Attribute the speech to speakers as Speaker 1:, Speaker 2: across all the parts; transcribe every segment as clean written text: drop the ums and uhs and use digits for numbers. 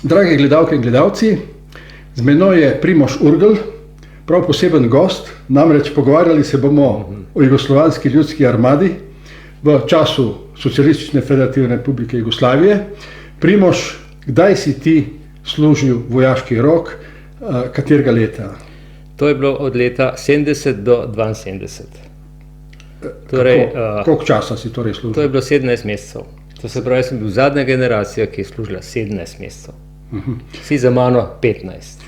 Speaker 1: Drage gledalke in gledalci, z menoj je Primož Urgl, prav poseben gost, namreč pogovarjali se bomo o Jugoslovanski ljudski armadi v času Socialistične federativne republike Jugoslavije. Primož, kdaj si ti služil vojaški rok, katerega leta?
Speaker 2: To je bilo od leta 70 do 72. Torej,
Speaker 1: koliko časa si torej služil?
Speaker 2: To je bilo 17 mesecev. To se pravi, jaz sem bil zadnja generacija, ki je služila 17 mesecev. Vsi za mano 15.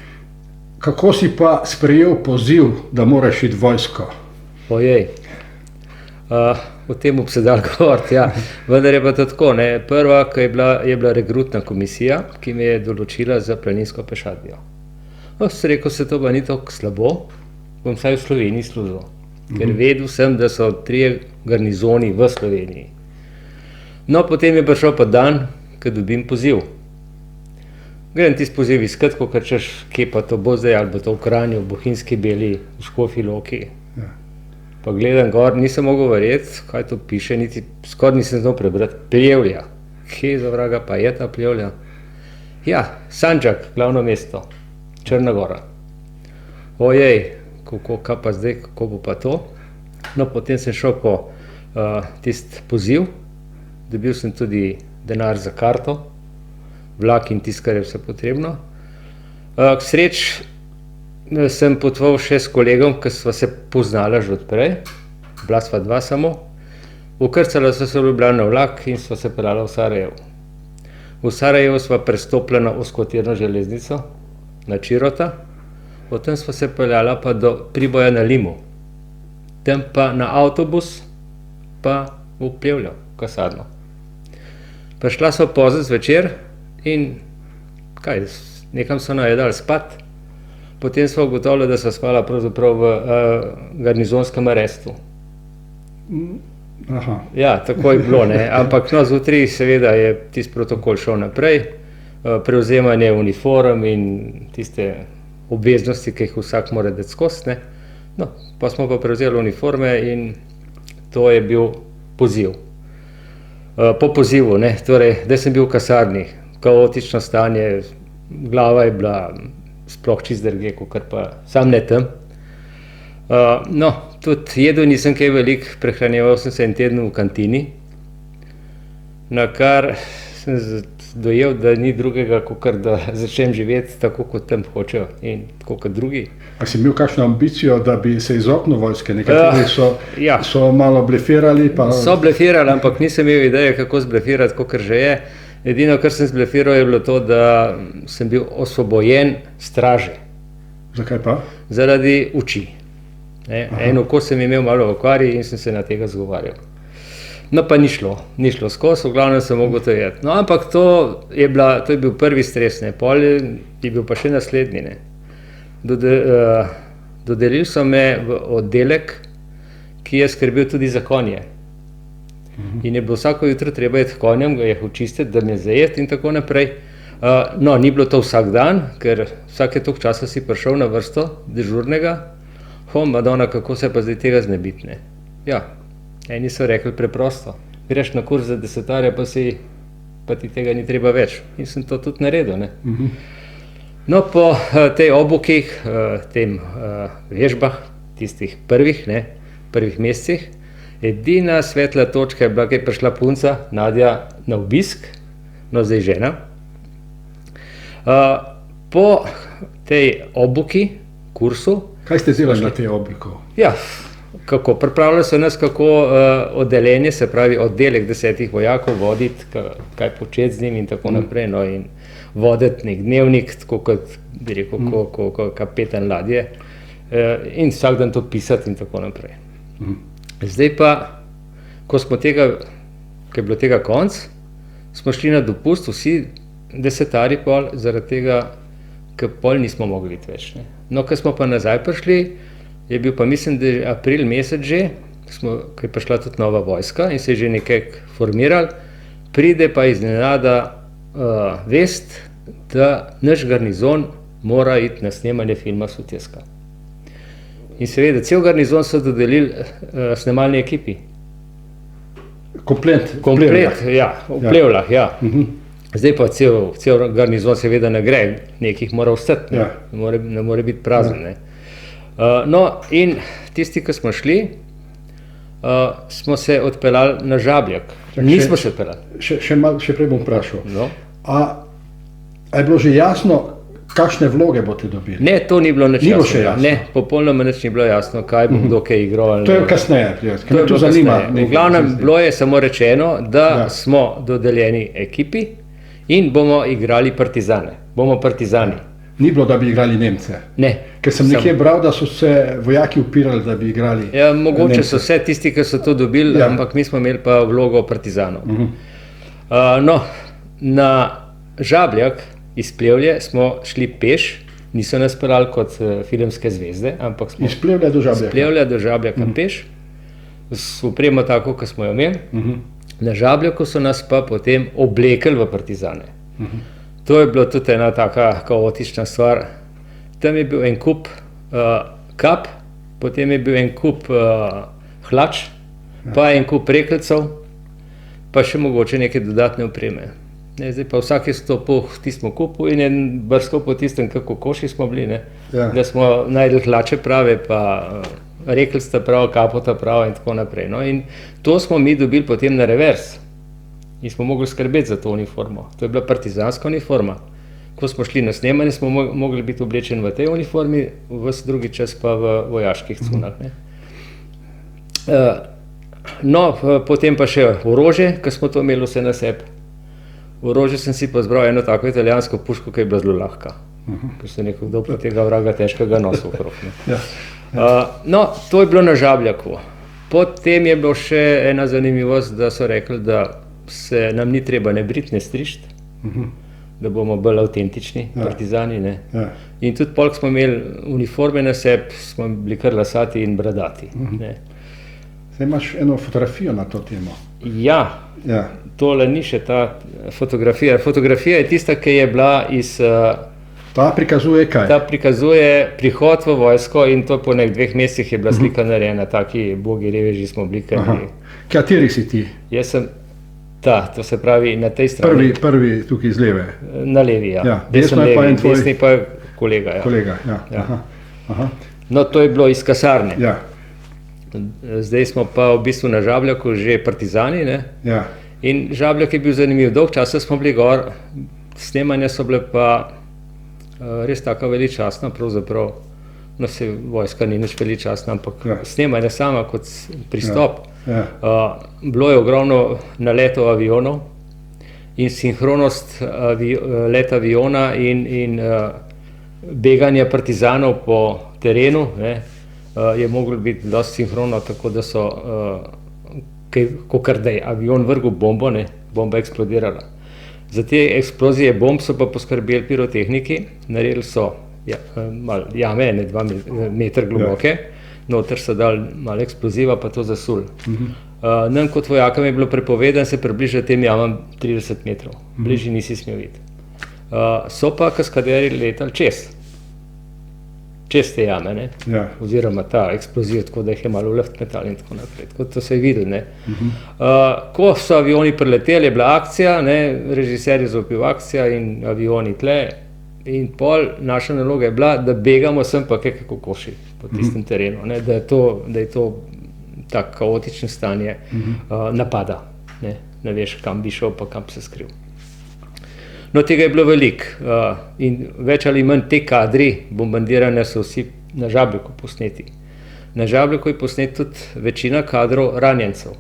Speaker 1: Kako si pa sprejel poziv, da moraš iti v vojsko?
Speaker 2: Ojej, o tem bi se dal govoriti, ja. Vendar je pa to tako, ne. Prva, je bila rekrutna komisija, ki me je določila za planinsko pešadijo. No, sem rekel, se to pa ni tako slabo, bom vsaj v Sloveniji služil. Ker vedel sem, da so 3 garnizoni v Sloveniji. No, potem je prišel pa dan, ko dobim poziv. Grem tisti poziv iskat, ko češ, kje pa to bo zdaj, ali bo to v Kranju, v Bohinjski Beli, v Škofji Loki.
Speaker 1: Ja.
Speaker 2: Pa gledam gor, nisem mogel verjeti, kaj to piše, niti skoraj nisem znal prebrati. Pljevlja. Kje za vraga pa je ta Pljevlja? Ja, Sandžak, glavno mesto, Črna Gora. Ojej, kaj pa zdaj, kako bo pa to? No, potem sem šel po tisti poziv, dobil sem tudi denar za karto, vlak in tisto, kar je vse potrebno. K sreči sem potoval še s kolegom, ki sva se poznala že odprej, bila sva 2 samo, vkrcala sva se v Ljubljano vlak in sva se peljala v Sarajevo. V Sarajevo sva prestopila na ozkotirno železnico, na Čirota, potem sva se peljala pa do Priboja na Limu, tam pa na avtobus, pa v Pljevljo, v kasarno. Prišla sva pozno zvečer in nekam so najedali spat, potem sva ugotovila, da sva spala pravzaprav v garnizonskem arestu.
Speaker 1: Aha.
Speaker 2: Ja, tako je bilo, ne, ampak no, zjutraj seveda je tisti protokol šel naprej, prevzemanje uniform in tiste obveznosti, ki jih vsak mora dati skozi, ne. No, pa smo pa prevzeli uniforme in to je bil poziv. Po pozivu, ne, torej, da sem bil v kasarni, kaotično stanje, glava je bila sploh čist drugje, kakor pa sam ne tam. No, tudi jedel nisem kaj veliko, prehranjeval sem se en teden v kantini, na kar sem dojel, da ni drugega, kakor da začnem živeti tako, kot tam hočejo in tako kot drugi.
Speaker 1: A si imel kakšno ambicijo, da bi se izognil vojske? Nekateri so malo blefirali.
Speaker 2: So blefirali, ampak nisem imel ideje, kako zblefirati, kakor že je. Edino, kar sem zblefiral, je bilo to, da sem bil osvobojen straže.
Speaker 1: Zakaj pa?
Speaker 2: Zaradi oči. En oko sem imel malo v okvari in sem se na tega zgovarjal. No, pa ni šlo skozi, v glavnem sem mogel to jedeti. No, ampak to je bil prvi stres, ne, pol je bil pa še naslednji, ne. Dodelili so me v oddelek, ki je skrbel tudi za konje. In je bilo vsako jutro treba iti konjem, ga je očistiti, da me zajeti in tako naprej. No, ni bilo to vsak dan, ker vsake toliko časa si prišel na vrsto dežurnega. Madonna, kako se pa zdaj tega znebiti, ne. Ja, eni so rekli preprosto, greš na kurs za desetarja, pa ti tega ni treba več. In sem to tudi naredil, ne. No, po tej obukih, tem vežbah, tistih prvih mesecih, edina svetla točka je bila, ko je prišla punca, Nadja, na obisk, no zdaj žena. Po tej obuki, kursu.
Speaker 1: Kaj ste delali na tej obuku?
Speaker 2: Ja, kako, pripravljali so nas, kako oddeljenje, se pravi oddelek 10 vojakov voditi, kaj početi z njim in tako naprej, no in voditi nek dnevnik, tako kot bi rekel, kot kapetan ladje in vsak dan to pisati in tako naprej. Zdaj pa, ko je bilo tega konc, smo šli na dopust vsi desetari pol, zaradi tega, ker pol nismo mogli iti več, ne. No, ko smo pa nazaj prišli, je bil pa mislim, da je april mesec že, ko je prišla tudi nova vojska in se je že nekaj formirali, pride pa iznenada vest, da naš garnizon mora iti na snemanje filma Sutjeska. In seveda, cel garnizon so dodelili snemalni ekipi.
Speaker 1: Komplet,
Speaker 2: ja, v Plevljah, ja. Zdaj pa cel garnizon seveda ne gre, nekih mora ostati,
Speaker 1: Ja.
Speaker 2: ne more biti prazen. Ne. No, in tisti, ki smo šli, smo se odpeljali na Žabljak. Nismo se odpeljali.
Speaker 1: Še prej bom vprašal.
Speaker 2: No.
Speaker 1: A je bilo že jasno, kakšne vloge boste dobili?
Speaker 2: Ne, to ni bilo nič
Speaker 1: Ni bilo
Speaker 2: jasno.
Speaker 1: še jasno.
Speaker 2: Ne, popolnoma nič ni bilo jasno, kaj bo kdo kaj igral. ali
Speaker 1: To je
Speaker 2: ne.
Speaker 1: kasneje, ker
Speaker 2: To
Speaker 1: me
Speaker 2: je
Speaker 1: to
Speaker 2: bilo
Speaker 1: zanima.
Speaker 2: kasneje. V glavnem bilo je samo rečeno, da
Speaker 1: Ja.
Speaker 2: smo dodeljeni ekipi in bomo igrali Partizane. Bomo Partizani.
Speaker 1: Ni bilo, da bi igrali Nemce.
Speaker 2: Ne.
Speaker 1: Ker sem nekje bral, da so se vojaki upirali, da bi igrali.
Speaker 2: Ja, mogoče
Speaker 1: Nemce.
Speaker 2: so vse tisti, ki so to dobili,
Speaker 1: Ja.
Speaker 2: ampak mi smo imeli pa vlogo Partizanov. No, na Žabljak iz Plevlje smo šli peš, niso nas peljali kot filmske zvezde, ampak smo
Speaker 1: Iz Plevlja do Žabljaka.
Speaker 2: Plevlja do Žabljaka peš, s opremo tako, kot smo jo imeli. Na Žabljaku so nas pa potem oblekli v Partizane. To je bilo tudi ena taka kaotična stvar. Tam je bil en kup kap, potem je bil en kup hlač, pa en kup rekelcev, pa še mogoče neke dodatne opreme. Ne, zdaj pa vsak je stopil v tistem kupu in je brskal po tistem, kako koši smo bili, ne?
Speaker 1: Ja.
Speaker 2: Da smo najdli hlače prave, pa rekelsta prav, kapota prav in tako naprej. No? In to smo mi dobili potem na revers in smo mogli skrbeti za to uniformo. To je bila partizanska uniforma. Ko smo šli na snemanje, smo mogli biti oblečeni v tej uniformi, ves drugi čas pa v vojaških cunah. Ne? No, potem pa še orožje, ker smo to imeli vse na sebi. Orožje sem si pa zbral eno tako italijansko puško, ki je bila zelo lahka. Ker se nekdo kdo pa tega vraga težkega nosa okrog.
Speaker 1: Ja.
Speaker 2: No, to je bilo na Žabljaku. Potem je bilo še ena zanimivost, da so rekli, da se nam ni treba ne briti, ne strišti, da bomo bolj avtentični, partizani. Ne?
Speaker 1: Ja.
Speaker 2: In tudi polk smo imeli uniforme na sebi, smo bili kar lasati in bradati. Ne?
Speaker 1: Zdaj imaš eno fotografijo na to temo.
Speaker 2: Ja,
Speaker 1: Ja.
Speaker 2: tole ni še ta fotografija. Fotografija je tista, ki je bila iz...
Speaker 1: Ta prikazuje kaj?
Speaker 2: Ta prikazuje prihod v vojsko in to po 2 mesecih je bila slika narejena, taki bogi reveži smo bili.
Speaker 1: Kateri si ti?
Speaker 2: Jaz sem to se pravi na tej strani.
Speaker 1: Prvi tukaj iz leve.
Speaker 2: Na levi, ja.
Speaker 1: Ja, desno je pa en tvoj
Speaker 2: desni pa kolega. Ja.
Speaker 1: kolega. Ja.
Speaker 2: Ja.
Speaker 1: Aha.
Speaker 2: No, to je bilo iz kasarne.
Speaker 1: Ja.
Speaker 2: Zdaj smo pa v bistvu na Žabljaku že partizani. Ne?
Speaker 1: Ja.
Speaker 2: In Žabljak je bil zanimiv. Dolg časa smo bili gor, snemanja so bile pa res tako veličastna, pravzaprav, no se vojska ni nič veličastna, ampak snemanja sama kot pristop. Bilo je ogromno naletov avionov in sinhronost leta aviona in beganja partizanov po terenu je moglo biti dosti sinhrono, tako da so, kakor da je avion vrgel bombo, bomba eksplodirala. Za te eksplozije bomb so pa poskrbeli pirotehniki, naredili so jame, 2 metra globoke, noter so dali malo eksploziva, pa to zasuli. Nam kot vojakom je bilo prepovedano se približati tem jamam 30 metrov, bližje nisi smel videti. So pa kaskaderji letali čez te jame, oziroma ta eksplozija, tako da jih je malo v luft metali in tako naprej. Tako to se je videlo. Ko so avioni prileteli, je bila akcija, režiser je zopil akcija in avioni tle. In pol naša naloga je bila, da begamo sem pa kako koši po tistem terenu, da je to tako kaotično stanje napada. Ne veš, kam bi šel, pa kam se skril. No, tega je bilo veliko in več ali manj te kadri bombardiranja so vsi na Žabljaku posneti. Na Žabljaku je posnet tudi večina kadrov ranjencev.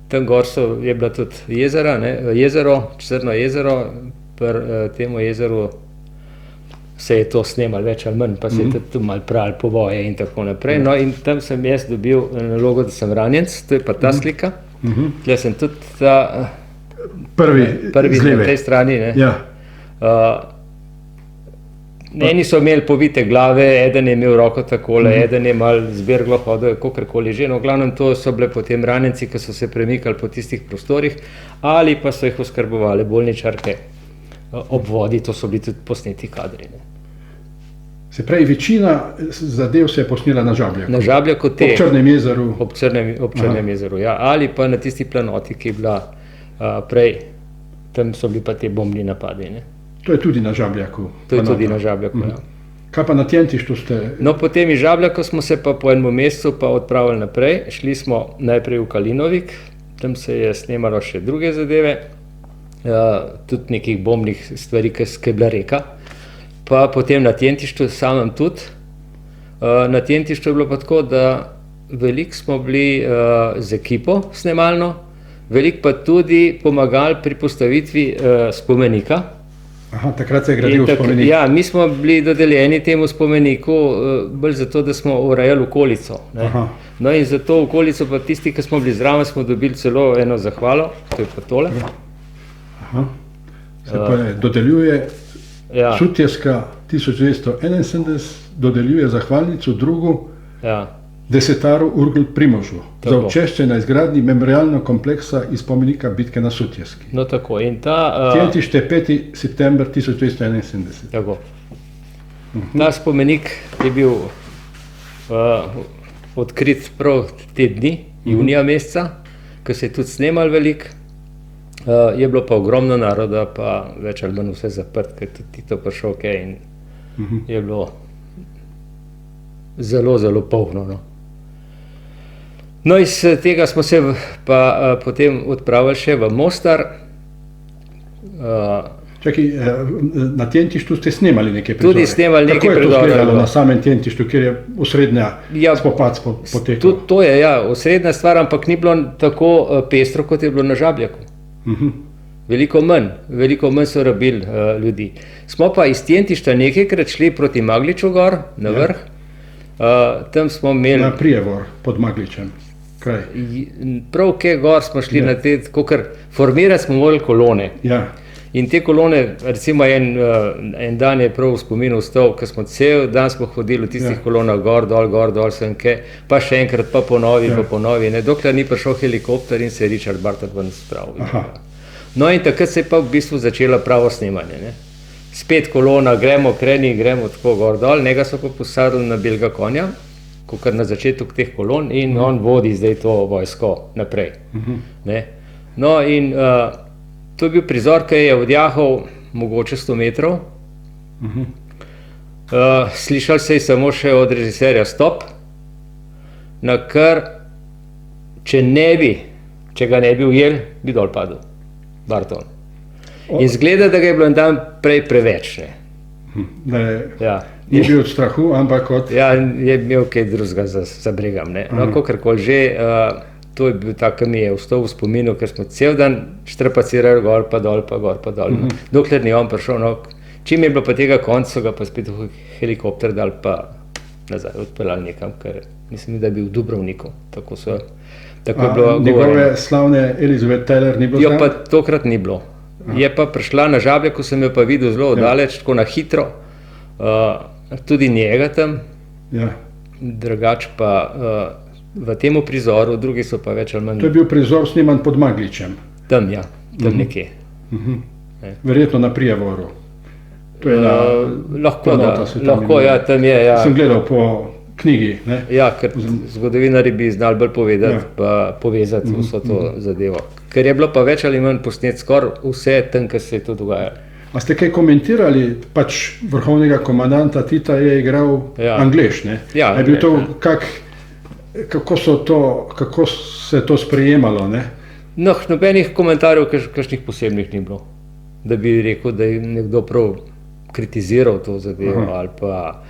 Speaker 2: Tam gor je bila tudi jezero, Črno jezero, pri temu jezeru se je to snemalo več ali manj, pa se je tudi malo prali povoje in tako naprej. No, in tam sem jaz dobil nalogo, da sem ranjenc, to je pa ta slika. Tukaj sem tudi ta prvi na tej strani. Eni so imeli povite glave, eden je imel roko takole, eden je malo zberglo hodil, kakorkoli že. No, v glavnem to so bile potem ranjenci, ki so se premikali po tistih prostorih, ali pa so jih oskrbovali bolničarke ob vodi, to so bili tudi posneti kadri.
Speaker 1: Se pravi, večina zadev se je posnela na Žabljaku.
Speaker 2: Na Žabljaku
Speaker 1: ob Črnem jezeru.
Speaker 2: Ob Črnem jezeru, ja. Ali pa na tisti planoti, ki je bila prej tam so bili pa te bombni napadi. Ne.
Speaker 1: To je tudi na Žabljaku.
Speaker 2: To je tudi na Žabljaku, ja.
Speaker 1: Kaj pa na Tjentištu ste?
Speaker 2: No, potem iz Žabljaku smo se pa po enem mesecu pa odpravili naprej. Šli smo najprej v Kalinovik, tam se je snemalo še druge zadeve, tudi nekih bombnih stvari, ki je bila reka. Pa potem na Tjentištu samem tudi. Na Tjentištu je bilo pa tako, da veliko smo bili z ekipo snemalno, veliko pa tudi pomagali pri postavitvi spomenika.
Speaker 1: Aha, takrat se je gradil spomenik.
Speaker 2: Ja, mi smo bili dodeljeni temu spomeniku bolj zato, da smo urejali okolico. No in za to okolico pa tisti, ki smo bili zraven, smo dobili celo eno zahvalo, to je pa tole.
Speaker 1: Aha. Se pa dodeljuje Sutjeska 1971, dodeljuje zahvalnico drugu desetaru Urgl Primožu za učešće na izgradnji memorialnog kompleksa iz spomenika bitke na Sutjeski.
Speaker 2: No tako, in ta...
Speaker 1: Tjentište 5. september 1971.
Speaker 2: Tako. Ta spomenik je bil odkrit prav te dni, junija meseca, ko se je tudi snemal veliko. Je bilo pa ogromno naroda, pa več ali manj vse zaprt, ker tudi Tito prišel in je bilo zelo, zelo polno. No, iz tega smo se pa potem odpravili še v Mostar.
Speaker 1: Čakaj, na Tjentištu ste snemali neke prizore?
Speaker 2: Tudi snemali neke prizore.
Speaker 1: Kako je to izgledalo na samem Tjentištu, kjer je osrednja spopad potekal?
Speaker 2: Tudi to je, ja, osrednja stvar, ampak ni bilo tako pestro, kot je bilo na Žabljaku. Veliko manj so rabili ljudi. Smo pa iz Tjentišta nekajkrat šli proti Magliču gor, na vrh. Tam smo imeli...
Speaker 1: Na Prijevor, pod Magličem. Kraj.
Speaker 2: Prav kje gor smo šli na te, kakor formirati smo morali kolone. In te kolone, recimo en dan je prav v spominu ostal, ko smo cel dan smo hodili v tistih kolonah gor, dol, sem kaj, pa še enkrat, pa ponovi, dokler ni prišel helikopter in se je Richard Barton ven spravil. No in takrat se je pa v bistvu začelo pravo snemanje. Spet kolona, gremo tako gor dol, njega so pa posadili na belega konja, kakor na začetek teh kolon, in on vodi zdaj to vojsko naprej. No in to je bil prizor, ki je odjahal mogoče 100 metrov. Slišal se je samo še od režiserja stop, na kar, če ga ne bi ujel, bi dol padel Barton. In zgleda, da ga je bilo en dan prej preveč.
Speaker 1: Ni bil od strahu, ampak od...
Speaker 2: Ja, je imel kaj drugega za bregam. No, kakorkoli že, to je bil tak, ki mi je ostal v spominu, ker smo cel dan štrapacirali gor pa dol. Dokler ni on prišel, čim je bilo pa tega konca, so ga pa spet v helikopter dal pa nazaj, odpeljali nekam, ker mislim, da je bil v Dubrovniku.
Speaker 1: Njegove slavne Elizabeth Taylor ni bilo
Speaker 2: tam? Jo pa tokrat ni bilo. Je pa prišla na Žabljaku, sem jo pa videl zelo daleč, tako na hitro, tudi njega tam, drugač pa v temu prizoru, drugi so pa več ali manj...
Speaker 1: To je bil prizor sniman pod Magličem?
Speaker 2: Tam, ja, tam nekje.
Speaker 1: Verjetno na Prijevoru?
Speaker 2: Lahko, ja, tam je.
Speaker 1: Sem gledal po knjigi.
Speaker 2: Ja, ker zgodovinari bi znali bolj povedati, pa povezati vso to zadevo. Ker je bilo pa več ali manj posnet skoraj vse tam, kar se je to dogajalo.
Speaker 1: A ste kaj komentirali, pač vrhovnega komandanta Tita je igral Anglež, ne?
Speaker 2: Ja,
Speaker 1: je bil to, kako se to sprejemalo, ne?
Speaker 2: No, nobenih komentarjev, kakšnih posebnih ni bilo. Da bi rekel, da je nekdo prav kritiziral to zadevo, ali pa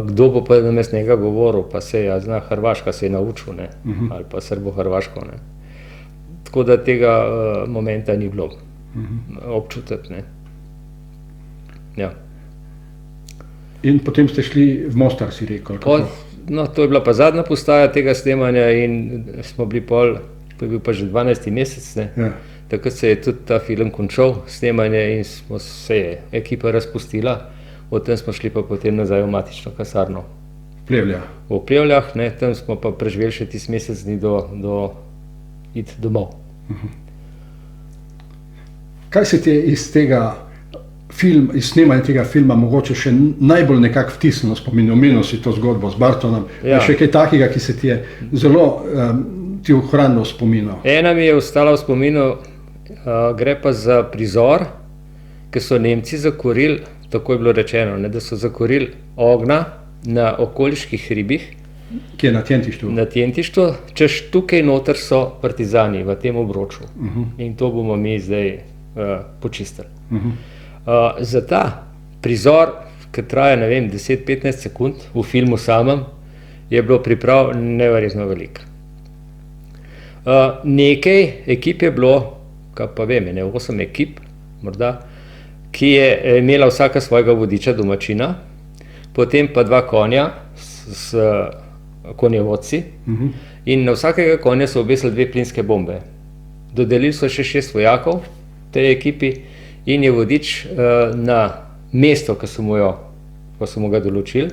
Speaker 2: kdo bo pa namesto njega govoril, pa se je, zna Hrvaška se je naučil, ne? Ali pa Srbo-Hrvaško, ne? Tako da tega momenta ni bilo občutiti, ne? Ja.
Speaker 1: In potem ste šli v Mostar, si rekel?
Speaker 2: No, to je bila pa zadnja postaja tega snemanja in smo bili to je bil pa že 12. mesec, ne? Takrat se je tudi ta film končal, snemanje, in se je ekipa razpustila, od tam smo šli pa potem nazaj v matično kasarno.
Speaker 1: Plevlja?
Speaker 2: V Plevljah, ne, tam smo pa preživeli še tisti mesec dni do iti domov.
Speaker 1: Kaj se ti je iz snemanja tega filma mogoče še najbolj nekako vtisnilo spomin? Omenil si to zgodbo z Bartonom, še kaj takega, ki se ti je zelo ti ohranilo v spominu?
Speaker 2: Ena mi je ostala v spominu, Gre pa za prizor, ki so Nemci zakorili, tako je bilo rečeno, ne, da so zakorili ognja na okoliških hribih,
Speaker 1: ki je na Tjentištu.
Speaker 2: na Tjentištu, češ tukaj noter so partizani v tem obroču. In to bomo mi zdaj počistili. Za ta prizor, ki traja, ne vem, 10-15 sekund v filmu samem, je bilo priprav neverjetno veliko. Nekaj ekip je bilo, kaj pa vem, 8 ekip, morda, ki je imela vsaka svojega vodiča, domačina, potem pa 2 konja s konjevodci in na vsakega konja so obesili 2 plinske bombe. Dodelili so še 6 vojakov tej ekipi in je vodič na mesto, ko so mu ga določili,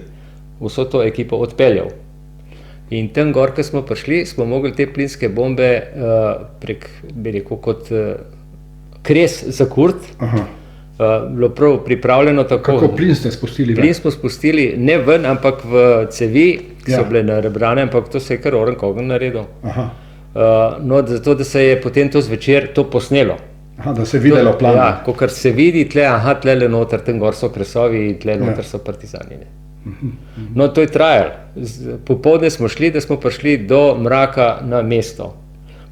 Speaker 2: vso to ekipo odpeljal. In tam gor, ko smo prišli, smo mogli te plinske bombe prek, bi rekel, kot kres zakuriti. Bilo prav pripravljeno tako.
Speaker 1: Kako plin ste spustili ven?
Speaker 2: Plin smo spustili ne ven, ampak v cevi, ki so bile narebrane, ampak to se je kar orenk ogenj naredil. No, zato, da se je potem to zvečer to posnelo.
Speaker 1: Da se je videlo plan.
Speaker 2: Ja, kakor se vidi, tlele noter, tam gor so kresovi in tle noter so partizani. No, to je trajalo. Popoldne smo šli, da smo prišli do mraka na mesto.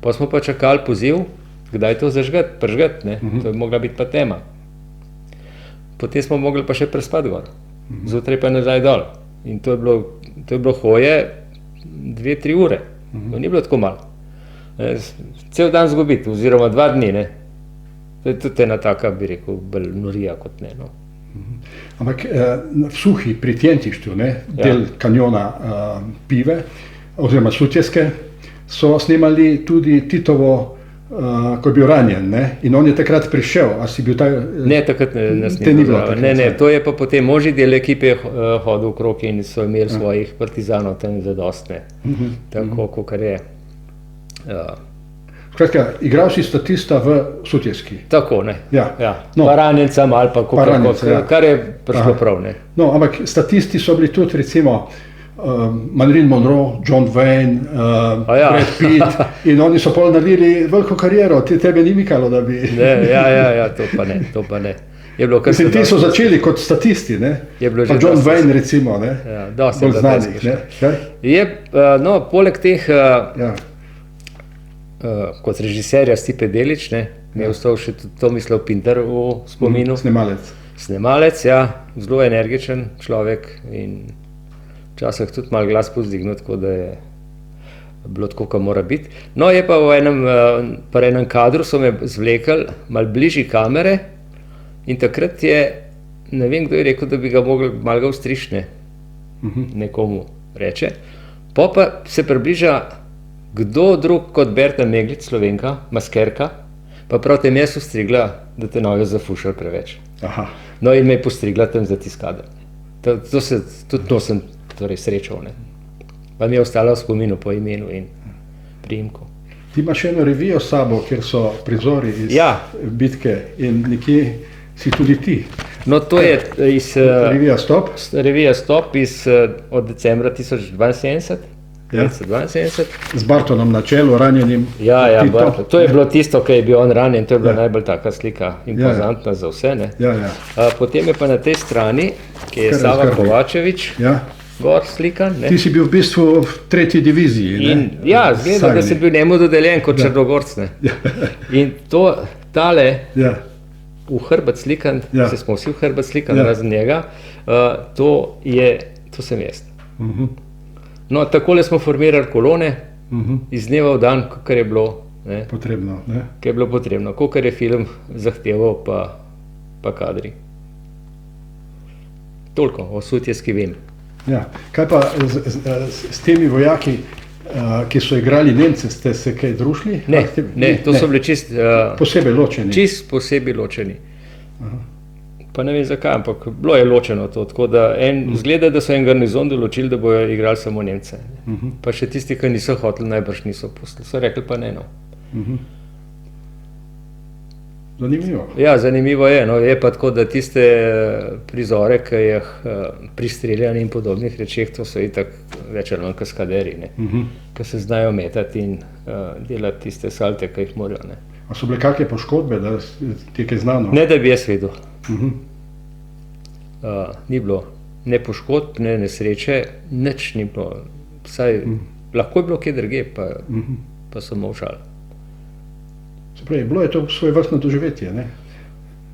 Speaker 2: Pa smo pa čakali poziv, kdaj to zažgati, pržgati, ne? To je mogla biti pa tema. Potem smo mogli pa še prespati gor, zjutraj pa nazaj dol. In to je bilo hoje 2-3 ure, to ni bilo tako malo. Cel dan zgubiti, oziroma 2 dni, ne. To je tudi ena taka, bi rekel, bolj norija kot ne, no.
Speaker 1: Ampak v Suhi pri Tjentištu, ne, del kanjona Pive, oziroma Sutjeske, so snemali tudi Titovo, ko je bil ranjen, ne? In on je takrat prišel, a si bil ta...
Speaker 2: Ne, takrat nas ni bilo. Ne, to je pa potem možni del ekipe hodil okrog in so imeli svojih partizanov tam zadostne. Tako, kakor je.
Speaker 1: Skratka, igral si statista v Sutjeski.
Speaker 2: Tako, ne.
Speaker 1: Ja.
Speaker 2: No. Pa ranjencem ali pa kar je prišlo prav, ne.
Speaker 1: No, ampak statisti so bili tudi, recimo, Marilyn Monroe, John Wayne, Brad Pitt, in oni so pol naredili veliko kariero, tebe ni mikalo, da bi...
Speaker 2: Ja, to pa ne.
Speaker 1: Mislim, ti so začeli kot statisti, ne? Pa John Wayne, recimo, ne?
Speaker 2: Ja, dosti
Speaker 1: bolj znanih, ne?
Speaker 2: Je, no, poleg teh, kot režiserja Stipe Delić, ne, mi je ostal še tudi Tomislav Pintar v spominu. Snemalec, ja, zelo energičen človek in včasih tudi malo glas povzdignil, tako da je bilo tako, kot mora biti. No, je pa pri enem kadru so me zvlekli malo bližji kamere in takrat je, ne vem, kdo je rekel, da bi ga mogli malo ustrišne, nekomu reče. Pa se približa kdo drug kot Berta Meglic, Slovenka, maskerka, pa prav tem jaz ustrigla, da te noge zafušali preveč. No, in me je postrigla tam za tisk kader. To se tudi nosim srečal, ne. Pa mi je ostalo v spominu po imenu in priimku.
Speaker 1: Ti imaš eno revijo s sabo, kjer so prizori iz bitke in nekje si tudi ti.
Speaker 2: No, to je iz...
Speaker 1: Revija Stop?
Speaker 2: Revija Stop od decembra 1972.
Speaker 1: Z Bartonom na čelu, ranjenim.
Speaker 2: Ja, to je bilo tisto, ki je bil on ranjen, to je bila najbolj taka slika, impozantna za vse, ne. Potem je pa na tej strani, ki je Sava Kovačević, gor slikan, ne.
Speaker 1: Ti si bil v bistvu v 3. diviziji, ne.
Speaker 2: Ja, zgleda, da si bil njemu dodeljen kot Črnogorc, ne. In tale v hrbet slikan, se smo vsi v hrbet slikan razen njega, to sem jaz. No, takole smo formirali kolone, iz dneva v dan, kakor je bilo
Speaker 1: potrebno, ne?
Speaker 2: Kakor je bilo potrebno, kakor je film zahteval, pa kadri. Toliko o Sutjeski vem.
Speaker 1: Ja, kaj pa s temi vojaki, ki so igrali Nemce, ste se kaj družili?
Speaker 2: Ne, to so bili čist...
Speaker 1: Posebej ločeni?
Speaker 2: Čist posebej ločeni. Pa ne vem zakaj, ampak bilo je ločeno to, tako da zgleda, da so en garnizon določili, da bojo igrali samo Nemce. Pa še tisti, ki niso hoteli, najbrž niso pustili, so rekli pa ne, no.
Speaker 1: Zanimivo.
Speaker 2: Ja, zanimivo je, no, je pa tako, da tiste prizore, ki jih pri streljanju in podobnih rečeh, to so itak več ali manj kaskaderi, ne, ki se znajo metati in delati tiste salte, ki jih morajo, ne.
Speaker 1: A so bile kakšne poškodbe, da ti je kaj znano?
Speaker 2: Ne, da bi jaz vedel.
Speaker 1: Mhm.
Speaker 2: Ni bilo ne poškodb, ne nesreče, nič ni bilo. Vsaj, lahko je bilo kje drugje, pa so molčali.
Speaker 1: Se pravi, bilo je to svoje vrstno doživetje, ne?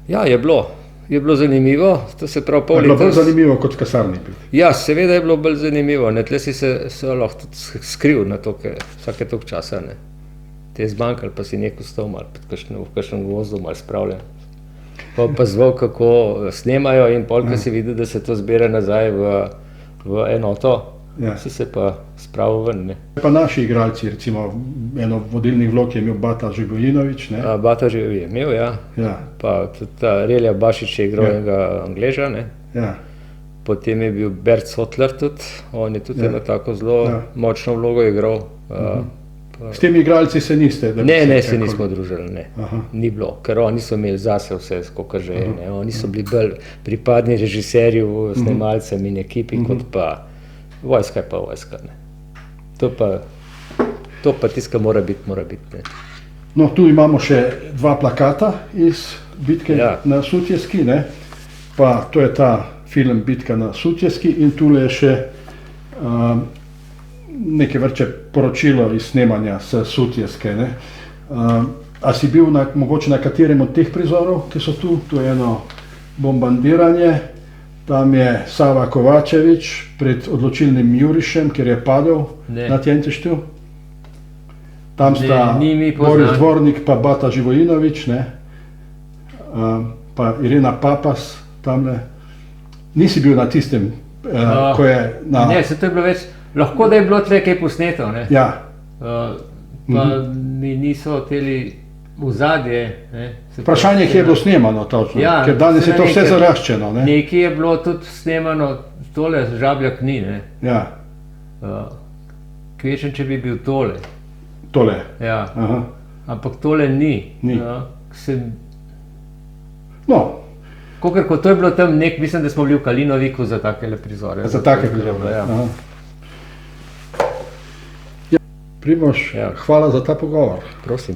Speaker 2: Ja, je bilo zanimivo, to se pravi
Speaker 1: Je
Speaker 2: pol
Speaker 1: bilo
Speaker 2: leta.
Speaker 1: bolj zanimivo kot v kasarni.
Speaker 2: Ja, seveda je bilo bolj zanimivo, ne, tle si se lahko tudi skril na to, vsake toliko časa, ne. Te je zmanjkalo, pa si nekaj stal malo, v kakšnem gozdu malo spravljen. Pa opazoval, kako snemajo in pol, ko si videl, da se to zbira nazaj v enoto,
Speaker 1: Ja.
Speaker 2: si se pa spravil ven, ne.
Speaker 1: Pa naši igralci, recimo eno vodilnih vlog je imel Bata Živojinović, ne?
Speaker 2: Bata že je imel, ja.
Speaker 1: Ja,
Speaker 2: Pa tudi ta Relja Bašič je igral
Speaker 1: Ja.
Speaker 2: enega Angleža, ne.
Speaker 1: ja.
Speaker 2: Potem je bil Bert Sotler tudi, on je tudi
Speaker 1: Ja.
Speaker 2: eno tako zelo
Speaker 1: Ja.
Speaker 2: močno vlogo igral.
Speaker 1: S temi igralci se niste? Da bi
Speaker 2: Ne, se
Speaker 1: karkoli-
Speaker 2: nismo družili, ne.
Speaker 1: Aha.
Speaker 2: Ni bilo, ker oni so imeli zase vse, koliko že je, ne. Oni so bili bolj pripadni režiserju, snemalcem in ekipi, kot pa vojska je pa vojska, ne. To pa tisto, mora biti, ne.
Speaker 1: No, tu imamo še dva plakata iz bitke
Speaker 2: Ja.
Speaker 1: na Sutjeski, ne? Pa to je ta film Bitka na Sutjeski in tule je še neke vrste poročilo iz snemanja s Sutjeske, ne? A si bil mogoče na katerem od teh prizorov, ki so tu? Tu je eno bombardiranje, tam je Sava Kovačević pred odločilnim jurišem, ker je padel
Speaker 2: Ne.
Speaker 1: na Tjenteštu. Tam sta
Speaker 2: ni mi poznan.
Speaker 1: Boris Dvornik pa Bata Živojinović, ne? Pa Irena Papas tamle. Nisi bil na tistem, ko je na...
Speaker 2: Ne, se to je bilo več, lahko da je bilo tle kaj posneto, ne.
Speaker 1: Ja,
Speaker 2: Pa mi niso hoteli ozadje, ne. Se
Speaker 1: vprašanje, kje je bilo snemano točno,
Speaker 2: Ja,
Speaker 1: ker danes je to vse
Speaker 2: nekaj-
Speaker 1: zaraščeno, ne?
Speaker 2: Nekaj je bilo tudi snemano, tole Žabljak ni, ne.
Speaker 1: Ja,
Speaker 2: Kvečem, če bi bil tole,
Speaker 1: tole.
Speaker 2: ja.
Speaker 1: Aha.
Speaker 2: Ampak tole ni.
Speaker 1: Ni.
Speaker 2: Ja,
Speaker 1: No,
Speaker 2: Ko to je bilo tam mislim, da smo bili v Kalinoviku za takele prizore.
Speaker 1: za take prizore.
Speaker 2: Ja.
Speaker 1: Aha. Ja. Primož,
Speaker 2: Ja.
Speaker 1: hvala za ta pogovor.
Speaker 2: Prosim.